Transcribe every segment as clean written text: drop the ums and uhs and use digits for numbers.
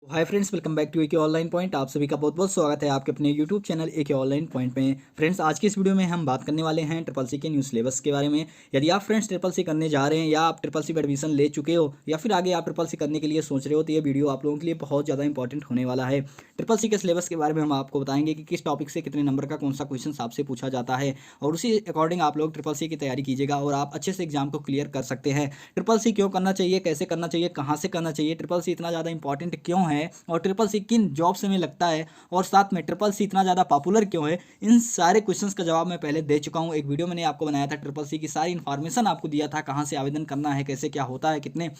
Hi friends, welcome back to AK online point. आप सभी का बहुत बहुत स्वागत है आपके अपने YouTube channel AK online point में। फ्रेंड्स, आज की इस वीडियो में हम बात करने वाले हैं ट्रिपल सी के न्यू सिलेबस के बारे में। यदि आप फ्रेंड्स ट्रिपल सी करने जा रहे हैं या आप ट्रिपल सी में एडमिशन ले चुके हो या फिर आगे आप ट्रिपल सी करने के लिए सोच रहे हो तो ये वीडियो आप लोगों के लिए बहुत ज़्यादा इंपॉर्टेंट होने वाला है। ट्रिपल सी के सिलेबस के बारे में हम आपको बताएंगे कि किस टॉपिक से कितने नंबर का कौन सा क्वेश्चन आपसे पूछा जाता है और उसी अकॉर्डिंग आप लोग ट्रिपल सी की तैयारी कीजिएगा और आप अच्छे से एग्जाम को क्लियर कर सकते हैं। ट्रिपल सी क्यों करना चाहिए, कैसे करना चाहिए, कहाँ से करना चाहिए, ट्रिपल सी इतना ज़्यादा इंपॉर्टेंट क्यों है और ट्रिपल सी किन जॉब से में लगता है और साथ में ट्रिपल सी इतना ज़्यादा पॉपुलर क्यों है, इन सारे क्वेश्चंस का जवाब मैं पहले दे चुका हूँ। एक वीडियो मैंने आपको बनाया था, ट्रिपल सी की सारी इन्फॉर्मेशन आपको दिया था, कहाँ से आवेदन करना है, कैसे क्या होता है, कितने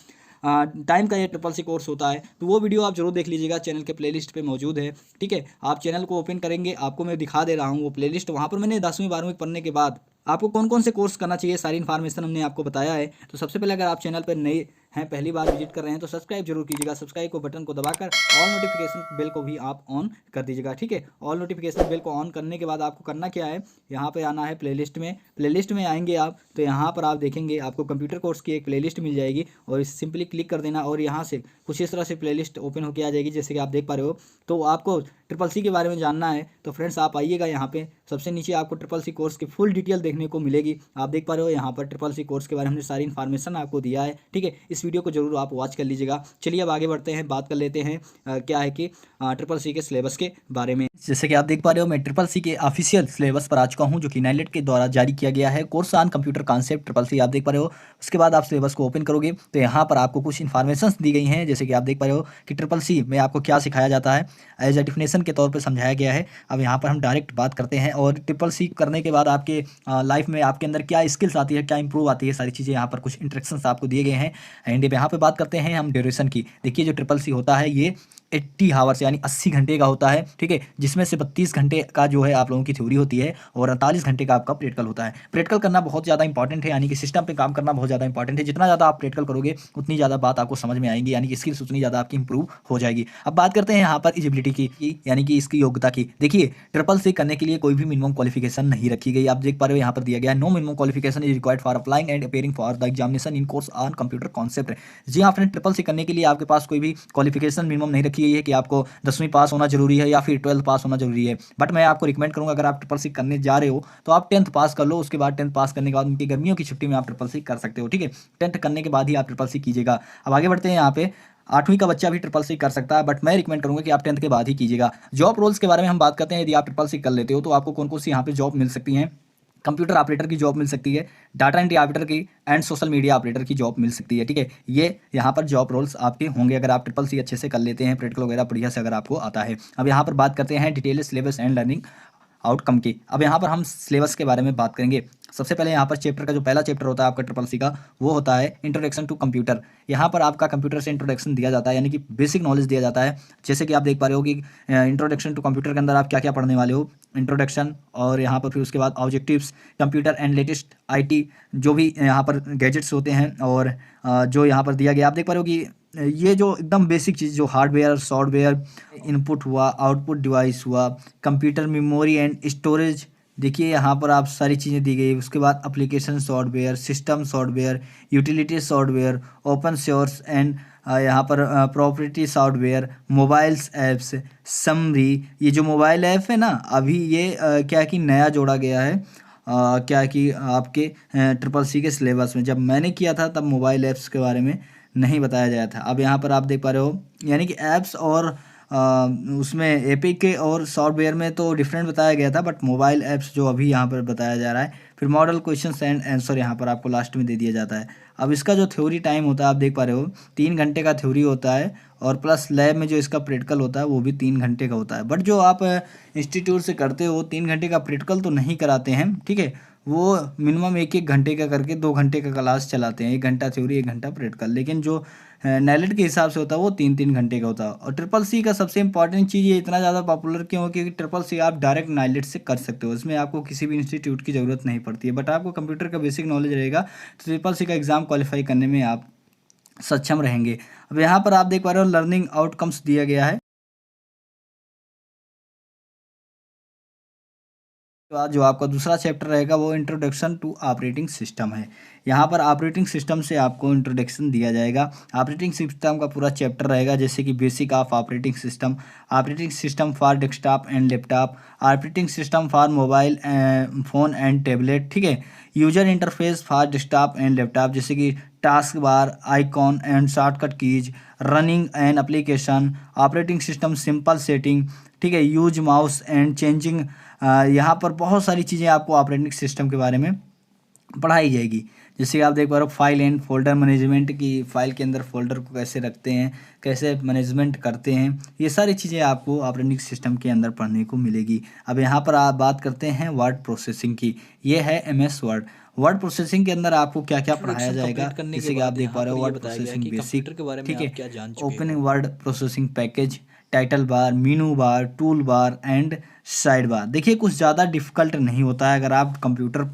टाइम का ये ट्रिपल सी कोर्स होता है। तो वो वीडियो आप जरूर देख लीजिएगा, चैनल के प्लेलिस्ट पे मौजूद है। ठीक है, आप चैनल को ओपन करेंगे, आपको मैं दिखा दे रहा हूँ वो प्लेलिस्ट। वहाँ पर मैंने 10वीं 12वीं पढ़ने के बाद आपको कौन कौन से कोर्स करना चाहिए सारी इन्फॉर्मेशन हमने आपको बताया है। तो सबसे पहले अगर आप चैनल पर नए हैं, पहली बार विजिट कर रहे हैं, तो सब्सक्राइब जरूर कीजिएगा। सब्सक्राइब को बटन को दबाकर ऑल नोटिफिकेशन बेल को भी आप ऑन कर दीजिएगा। ठीक है, ऑल नोटिफिकेशन बेल को ऑन करने के बाद आपको करना क्या है, यहाँ पे आना है प्लेलिस्ट में। प्लेलिस्ट में आएंगे आप तो यहाँ पर आप देखेंगे आपको कंप्यूटर कोर्स की एक प्लेलिस्ट मिल जाएगी और इस सिंपली क्लिक कर देना और यहाँ से कुछ इस तरह से प्लेलिस्ट ओपन होकर आ जाएगी, जैसे कि आप देख पा रहे हो। तो आपको ट्रिपल सी के बारे में जानना है तो फ्रेंड्स आप आइएगा, यहाँ पे सबसे नीचे आपको ट्रिपल सी कोर्स की फुल डिटेल देखने को मिलेगी। आप देख पा रहे हो यहाँ पर ट्रिपल सी कोर्स के बारे में हमने सारी इन्फॉर्मेशन आपको दिया है। ठीक है, इस वीडियो को जरूर आप वॉच कर लीजिएगा। चलिए अब आगे बढ़ते हैं, बात कर लेते हैं क्या है कि ट्रिपल सी के सिलेबस के बारे में। जैसे कि आप देख पा रहे हो, मैं ट्रिपल सी के ऑफिशियल सिलेबस पर आ चुका हूँ, जो कि नाइलेट के द्वारा जारी किया गया है। Course on computer concept triple C आप देख पा रहे हो। उसके बाद आप सिलेबस को ओपन करोगे तो यहाँ पर आपको कुछ इन्फॉर्मेशन दी गई हैं, जैसे कि आप देख पा रहे हो कि ट्रिपल सी में आपको क्या सिखाया जाता है, एज ए डिफिनेशन के तौर पर समझाया गया है। अब यहाँ पर हम डायरेक्ट बात करते हैं और ट्रिपल सी करने के बाद आपके लाइफ में आपके अंदर क्या स्किल्स आती है, क्या इंप्रूव आती है, सारी चीज़ें यहाँ पर कुछ इंस्ट्रक्शंस आपको दिए गए हैं। एंड यहाँ पे बात करते हैं हम ड्यूरेशन की। देखिए, जो ट्रिपल सी होता है ये 80 आवर्स यानी 80 घंटे का होता है। ठीक है, जिसमें से 32 घंटे का जो है आप लोगों की थ्योरी होती है और 48 घंटे का आपका प्रैक्टिकल होता है। प्रैक्टिकल करना बहुत ज़्यादा इंपॉर्टेंट है, यानी कि सिस्टम पे काम करना बहुत ज़्यादा इंपॉर्टेंट है। जितना ज़्यादा आप प्रैक्टिकल करोगे उतनी ज़्यादा बात आपको समझ में आएगी, यानी कि स्किल्स उतनी ज़्यादा आपकी इंप्रूव हो जाएगी। अब बात करते हैं यहाँ पर एलिजिबिलिटी की, यानी कि इसकी योग्यता की। देखिए, ट्रिपल सी करने के लिए कोई भी मिनिमम क्वालिफिकेशन नहीं रखी गई। आप देख पा रहे हो यहाँ पर दिया गया है, no minimum qualification is required for applying and appearing for the examination in course on computer concept. जी हाँ फ्रेंड, ट्रिपल सी करने के लिए आपके पास कोई भी क्वालिफिकेशन मिनिमम नहीं रखी गई है कि आपको 10वीं पास होना जरूरी है या फिर 12th पास होना जरूरी है। बट मैं आपको रिकमेंड करूंगा, अगर आप ट्रिपल सी करने जा रहे हो तो आप 10th पास कर लो। उसके बाद 10th पास करने के बाद उनकी गर्मियों की छुट्टी में आप ट्रिपल सी कर सकते हो। ठीक है, 10th करने के बाद ही आप ट्रिपल सी कीजिएगा। अब आगे बढ़ते हैं, यहाँ पे 8वीं का बच्चा भी ट्रिपल सी कर सकता है, बट मैं रिकमेंड करूंगा कि आप 10th के बाद ही कीजिएगा। जॉब रोल्स के बारे में हम बात करते हैं। यदि आप ट्रिपल सी कर लेते हो तो आपको कौन कौन सी यहाँ पे जॉब मिल सकती हैं। कंप्यूटर ऑपरेटर की जॉब मिल सकती है, डाटा एंट्री ऑपरेटर की एंड सोशल मीडिया ऑपरेटर की जॉब मिल सकती है। ठीक है, ये यहाँ पर जॉब रोल्स आपके होंगे अगर आप ट्रिपल सी अच्छे से कर लेते हैं, प्रैक्टिकल वगैरह बढ़िया से अगर आपको आता है। अब यहाँ पर बात करते हैं detail syllabus and learning outcome की। अब यहाँ पर हम सिलेबस के बारे में बात करेंगे। सबसे पहले यहाँ पर चैप्टर का जो पहला चैप्टर होता है आपका ट्रिपल सी का, वो होता है इंट्रोडक्शन टू कंप्यूटर। यहाँ पर आपका कंप्यूटर से इंट्रोडक्शन दिया जाता है, यानी कि बेसिक नॉलेज दिया जाता है। जैसे कि आप देख पा रहे हो कि इंट्रोडक्शन टू कंप्यूटर के अंदर आप क्या क्या पढ़ने वाले हो, इंट्रोडक्शन और यहाँ पर फिर उसके बाद objectives, computer and latest IT जो भी यहाँ पर गैजेट्स होते हैं और जो यहाँ पर दिया गया आप देख पा रहे हो कि ये जो एकदम बेसिक चीज़ जो हार्डवेयर सॉफ्टवेयर इनपुट हुआ, आउटपुट डिवाइस हुआ, कंप्यूटर मेमोरी एंड स्टोरेज, देखिए यहाँ पर आप सारी चीज़ें दी गई। उसके बाद application software, system software, utility software, open source and यहाँ पर property software, mobiles apps, summary. ये जो मोबाइल ऐप है ना, अभी ये क्या कि नया जोड़ा गया है। क्या कि आपके ट्रिपल सी के सिलेबस में जब मैंने किया था तब मोबाइल ऐप्स के बारे में नहीं बताया गया था। अब यहाँ पर आप देख पा रहे हो, यानी कि ऐप्स और उसमें एपिक के और सॉफ्टवेयर में तो डिफरेंट बताया गया था, बट मोबाइल ऐप्स जो अभी यहाँ पर बताया जा रहा है। फिर मॉडल क्वेश्चंस एंड आंसर यहाँ पर आपको लास्ट में दे दिया जाता है। अब इसका जो थ्योरी टाइम होता है आप देख पा रहे हो, 3 घंटे का थ्योरी होता है और प्लस लैब में जो इसका प्रैक्टिकल होता है वो भी 3 घंटे का होता है। बट जो आप इंस्टीट्यूट से करते हो 3 घंटे का प्रैक्टिकल तो नहीं कराते हैं। ठीक है, वो मिनिमम 1-1 घंटे का करके 2 घंटे का क्लास चलाते हैं, 1 घंटा थ्योरी 1 घंटा प्रैक्टिकल। लेकिन जो नाइलेट के हिसाब से होता है वो 3-3 घंटे का होता है। और ट्रिपल सी का सबसे इंपॉर्टेंट चीज़ ये इतना ज़्यादा पॉपुलर क्यों है, क्योंकि ट्रिपल सी आप डायरेक्ट नाइलेट से कर सकते हो, इसमें आपको किसी भी इंस्टीट्यूट की ज़रूरत नहीं पड़ती है। बट आपको कंप्यूटर का बेसिक नॉलेज रहेगा तो ट्रिपल सी का एग्ज़ाम क्वालिफाई करने में आप सक्षम रहेंगे। अब यहाँ पर आप देख पा रहे हो लर्निंग आउटकम्स दिया गया है। बाद जो आपका दूसरा चैप्टर रहेगा वो इंट्रोडक्शन टू ऑपरेटिंग सिस्टम है। यहाँ पर ऑपरेटिंग सिस्टम से आपको इंट्रोडक्शन दिया जाएगा। ऑपरेटिंग सिस्टम का पूरा चैप्टर रहेगा, जैसे कि basic of operating system for desktop and laptop, operating system for mobile phone and tablet, ठीक है। User interface for desktop and laptop, जैसे कि task bar, icon and shortcut keys, running and application, operating system simple setting, ठीक है। Use mouse and changing, यहाँ पर बहुत सारी चीज़ें आपको ऑपरेटिंग सिस्टम के बारे में पढ़ाई जाएगी। जैसे कि आप देख पा रहे हो फाइल एंड फोल्डर मैनेजमेंट की, फाइल के अंदर फोल्डर को कैसे रखते हैं, कैसे मैनेजमेंट करते हैं, ये सारी चीज़ें आपको ऑपरेटिंग सिस्टम के अंदर पढ़ने को मिलेगी। अब यहाँ पर आप बात करते हैं वर्ड प्रोसेसिंग की। ये है एमएस वर्ड। वर्ड प्रोसेसिंग के अंदर आपको क्या क्या पढ़ाया जाएगा, जैसे कि आप देख पा रहे हो वर्ड प्रोसेसिंग बेसिक, ठीक है। Opening word processing package, title bar, Meenu bar, tool bar and side bar. देखिए कुछ ज़्यादा डिफिकल्ट नहीं होता है। अगर आप कंप्यूटर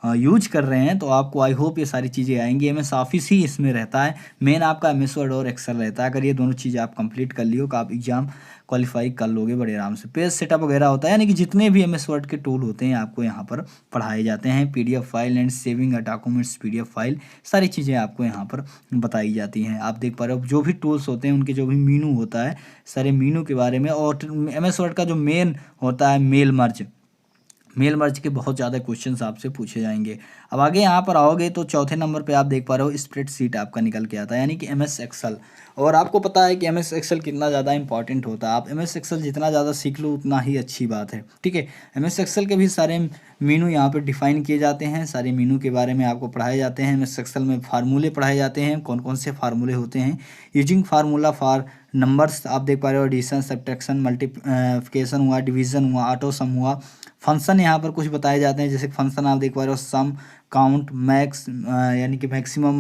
यूज कर रहे हैं तो आपको आई होप ये सारी चीज़ें आएंगी। एमएस ऑफिस ही इसमें रहता है, मेन आपका एमएस वर्ड और एक्सेल रहता है। अगर ये दोनों चीज़ें आप कंप्लीट कर लियो तो आप एग्जाम क्वालिफाई कर लोगे बड़े आराम से। पेज सेटअप वगैरह होता है, यानी कि जितने भी एमएस वर्ड के टूल होते हैं आपको यहाँ पर पढ़ाए जाते हैं। PDF file and saving documents PDF file, सारी चीज़ें आपको यहाँ पर बताई जाती हैं। आप देख पा रहे हो जो भी टूल्स होते हैं उनके जो भी मीनू होता है, सारे मीनू के बारे में। और एमएस वर्ड का जो मेन होता है मेल मर्ज के बहुत ज़्यादा क्वेश्चंस आपसे पूछे जाएंगे। अब आगे यहाँ पर आओगे तो चौथे नंबर पे आप देख पा रहे हो स्प्रेडशीट आपका निकल के आता है, यानी कि एमएस एक्सेल। और आपको पता है कि एमएस एक्सेल कितना ज़्यादा इंपॉर्टेंट होता है। आप एमएस एक्सेल जितना ज़्यादा सीख लो उतना ही अच्छी बात है, ठीक है। एमएस एक्सेल के भी सारे मीनू यहाँ पर डिफाइन किए जाते हैं, सारे मीनू के बारे में आपको पढ़ाए जाते हैं। एमएस एक्सेल में फार्मूले पढ़ाए जाते हैं, कौन कौन से फार्मूले होते हैं। यूजिंग फार्मूला फॉर नंबर्स, आप देख पा रहे हो एडिशन, सब्ट्रैक्शन, मल्टीप्लिकेशन हुआ, डिवीजन हुआ, ऑटो सम हुआ। फंक्शन यहाँ पर कुछ बताए जाते हैं, जैसे फंक्शन आप देख पा रहे हो सम, काउंट, मैक्स यानी कि मैक्सिमम,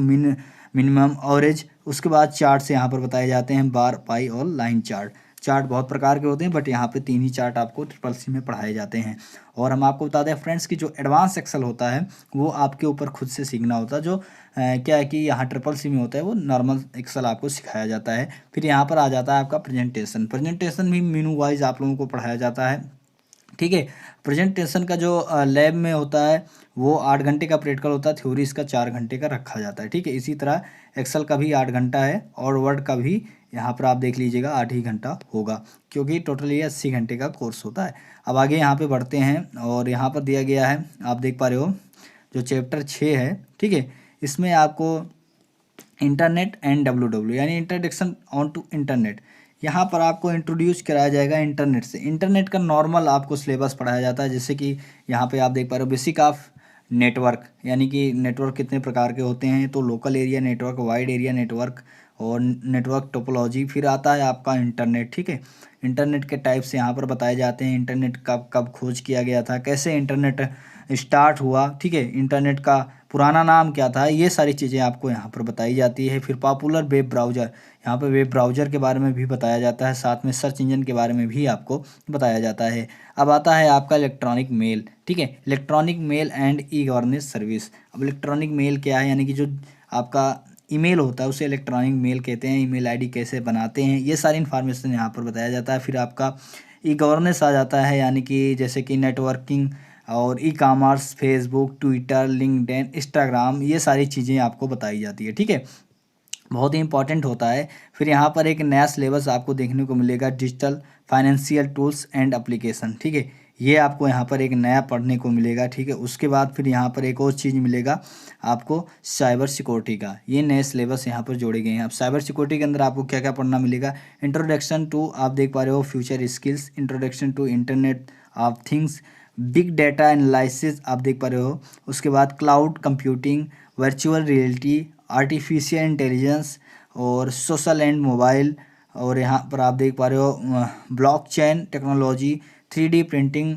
मिनिमम, ऑवरेज। उसके बाद चार्ट्स यहाँ पर बताए जाते हैं, बार, पाई और लाइन चार्ट। चार्ट बहुत प्रकार के होते हैं बट यहाँ पे 3 ही चार्ट आपको ट्रिपल सी में पढ़ाए जाते हैं। और हम आपको बता दें फ्रेंड्स कि जो एडवांस एक्सेल होता है वो आपके ऊपर खुद से सीखना होता है। जो क्या है कि यहाँ ट्रिपल सी में होता है वो नॉर्मल एक्सेल आपको सिखाया जाता है। फिर यहाँ पर आ जाता है आपका प्रेजेंटेशन भी मीनू वाइज आप लोगों को पढ़ाया जाता है, ठीक है। प्रेजेंटेशन का जो लैब में होता है वो 8 घंटे का प्रैक्टिकल होता है, थ्योरी इसका 4 घंटे का रखा जाता है, ठीक है। इसी तरह एक्सेल का भी 8 घंटा है और वर्ड का भी यहाँ पर आप देख लीजिएगा 8 ही घंटा होगा, क्योंकि टोटल ये 80 घंटे का कोर्स होता है। अब आगे यहाँ पे बढ़ते हैं और यहाँ पर दिया गया है, आप देख पा रहे हो जो चैप्टर 6 है, ठीक है। इसमें आपको इंटरनेट एंड डब्ल्यू यानी इंट्रोडक्शन ऑन टू इंटरनेट, यहाँ पर आपको इंट्रोड्यूस कराया जाएगा इंटरनेट से। इंटरनेट का नॉर्मल आपको सिलेबस पढ़ाया जाता है, जैसे कि यहाँ पे आप देख पा रहे हो बेसिक ऑफ नेटवर्क, यानी कि नेटवर्क कितने प्रकार के होते हैं, तो local area network, wide area network और नेटवर्क टोपोलॉजी। फिर आता है आपका इंटरनेट, ठीक है। इंटरनेट के टाइप्स यहाँ पर बताए जाते हैं, इंटरनेट कब कब खोज किया गया था, कैसे इंटरनेट स्टार्ट हुआ, ठीक है। इंटरनेट का पुराना नाम क्या था, ये सारी चीज़ें आपको यहाँ पर बताई जाती है। फिर पॉपुलर वेब ब्राउज़र, यहाँ पर वेब ब्राउज़र के बारे में भी बताया जाता है, साथ में सर्च इंजन के बारे में भी आपको बताया जाता है। अब आता है आपका इलेक्ट्रॉनिक मेल, ठीक है। Electronic male and e governance service. अब इलेक्ट्रॉनिक मेल क्या है, यानी कि जो आपका ईमेल होता है उसे इलेक्ट्रॉनिक मेल कहते हैं। ईमेल आईडी कैसे बनाते हैं, ये सारी इन्फॉर्मेशन यहाँ पर बताया जाता है। फिर आपका ई गवर्नेंस आ जाता है, यानी कि जैसे कि नेटवर्किंग और e commerce, Facebook, Twitter, LinkedIn, Instagram, ये सारी चीज़ें आपको बताई जाती है, ठीक है। बहुत ही इंपॉर्टेंट होता है। फिर यहाँ पर एक नया सिलेबस आपको देखने को मिलेगा, digital financial tools and application, ठीक है। ये आपको यहाँ पर एक नया पढ़ने को मिलेगा, ठीक है। उसके बाद फिर यहाँ पर एक और चीज़ मिलेगा आपको साइबर सिक्योरिटी का, ये नए सिलेबस यहाँ पर जोड़े गए हैं। अब साइबर सिक्योरिटी के अंदर आपको क्या क्या पढ़ना मिलेगा, इंट्रोडक्शन टू, आप देख पा रहे हो future skills, introduction to internet of things, big data analysis, आप देख पा रहे हो। उसके बाद cloud computing, virtual reality, artificial intelligence और सोशल एंड मोबाइल। और यहाँ पर आप देख पा रहे हो ब्लॉकचेन टेक्नोलॉजी, 3D प्रिंटिंग,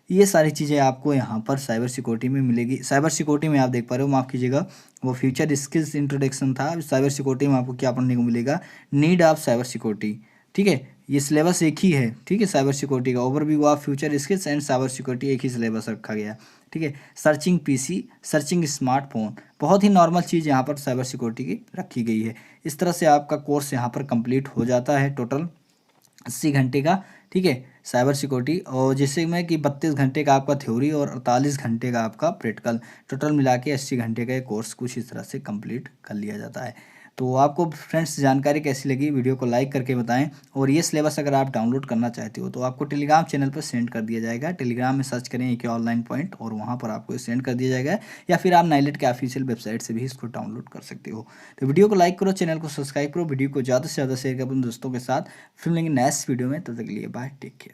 ये सारी चीज़ें आपको यहाँ पर साइबर सिक्योरिटी में मिलेगी। साइबर सिक्योरिटी में आप देख पा रहे हो, माफ़ कीजिएगा, वो फ्यूचर स्किल्स इंट्रोडक्शन था। साइबर सिक्योरिटी में आपको क्या पढ़ने को मिलेगा, नीड ऑफ साइबर सिक्योरिटी, ठीक है। ये सिलेबस एक ही है, ठीक है। साइबर सिक्योरिटी का overview of future skills and cyber security, एक ही सिलेबस रखा गया, ठीक है। सर्चिंग पीसी, सर्चिंग स्मार्टफोन, बहुत ही नॉर्मल चीज़ यहाँ पर साइबर सिक्योरिटी की रखी गई है। इस तरह से आपका कोर्स यहाँ पर कंप्लीट हो जाता है, टोटल 80 घंटे का, ठीक है, साइबर सिक्योरिटी, और जिससे में कि 32 घंटे का आपका थ्योरी और 48 घंटे का आपका प्रैक्टिकल, टोटल मिला के 80 घंटे का ये कोर्स कुछ इस तरह से कंप्लीट कर लिया जाता है। तो आपको फ्रेंड्स जानकारी कैसी लगी, वीडियो को लाइक करके बताएं। और ये सिलेबस अगर आप डाउनलोड करना चाहते हो तो आपको टेलीग्राम चैनल पर सेंड कर दिया जाएगा। टेलीग्राम में सर्च करें AK ऑनलाइन पॉइंट और वहाँ पर आपको सेंड कर दिया जाएगा, या फिर आप नाइलेट के ऑफिशियल वेबसाइट से भी इसको डाउनलोड कर सकते हो। तो वीडियो को लाइक करो, चैनल को सब्सक्राइब करो, वीडियो को ज़्यादा से ज़्यादा शेयर करो अपने दोस्तों के साथ। फिर मिलेंगे नेक्स्ट वीडियो में, तब तक के लिए बाय, टेक केयर।